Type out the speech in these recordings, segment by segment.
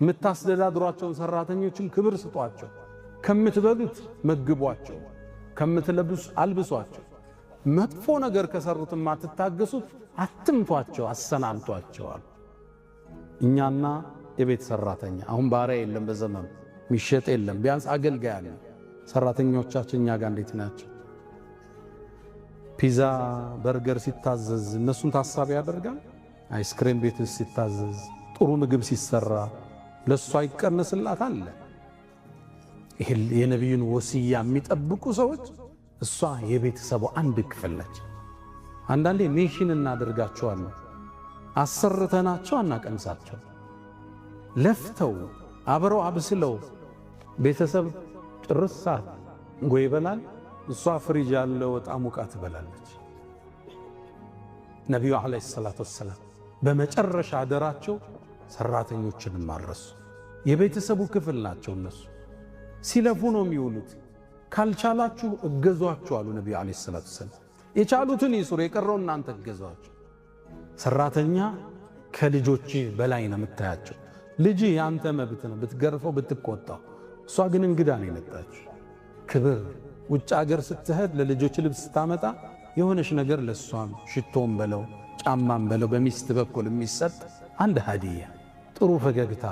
የምታስተዳድሯቸውን ሰራተኞችን ክብር ስጧቸው፣ ከምትበሉት መግቧቸው፣ ከምትለብሱ አልብሷቸው። መጥፎ ነገር ከሰሩት ማትታገሱት አትምቷቸው፣ አሰናምቷቸዋል። እኛና የቤት ሰራተኛ አሁን ባሪያ የለም፣ በዘመኑ ሚሸጥ የለም፣ ቢያንስ አገልጋይ አለ። ሰራተኞቻችን እኛ ጋር እንዴት ናቸው? ፒዛ በርገር ሲታዘዝ እነሱን ታሳቢ ያደርጋል? አይስክሬም ቤት ሲታዘዝ ጥሩ ምግብ ሲሰራ ለሷ ይቀነስላት አለ። ይሄ የነብዩን ወሲያ የሚጠብቁ ሰዎች እሷ የቤተሰቡ አንድ ክፍል ነች። አንዳንዴ ሜሽን እናደርጋቸዋለን፣ አሰርተናቸው አናቀምሳቸው። ለፍተው አብረው አብስለው ቤተሰብ ጭርስ ሰዓት ጎ ይበላል፣ እሷ ፍሪጅ ያለው ወጣ ሙቃ ትበላለች። ነቢዩ ዓለይሂ ሰላቱ ወሰላም በመጨረሻ አደራቸው ሰራተኞችን ማረሱ። የቤተሰቡ ክፍል ናቸው። እነሱ ሲለፉ ነው የሚውሉት። ካልቻላችሁ እገዟቸው አሉ ነቢዩ ዓለይሂ ሰላቱ ወሰላም። የቻሉትን ይስሩ፣ የቀረው እናንተ እገዟቸው። ሰራተኛ ከልጆች በላይ ነው የምታያቸው። ልጅ ያንተ መብት ነው ብትገርፈው ብትቆጣው፣ እሷ ግን እንግዳ ነው የመጣችው። ክብር ውጭ አገር ስትሄድ ለልጆች ልብስ ስታመጣ የሆነች ነገር ለሷም ሽቶም በለው ጫማም በለው በሚስት በኩል የሚሰጥ አንድ ሃዲያ፣ ጥሩ ፈገግታ፣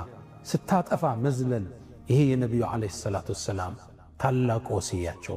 ስታጠፋ መዝለል። ይሄ የነቢዩ ዓለይሂ ሰላቱ ወሰላም ታላቅ ወሲያቸው።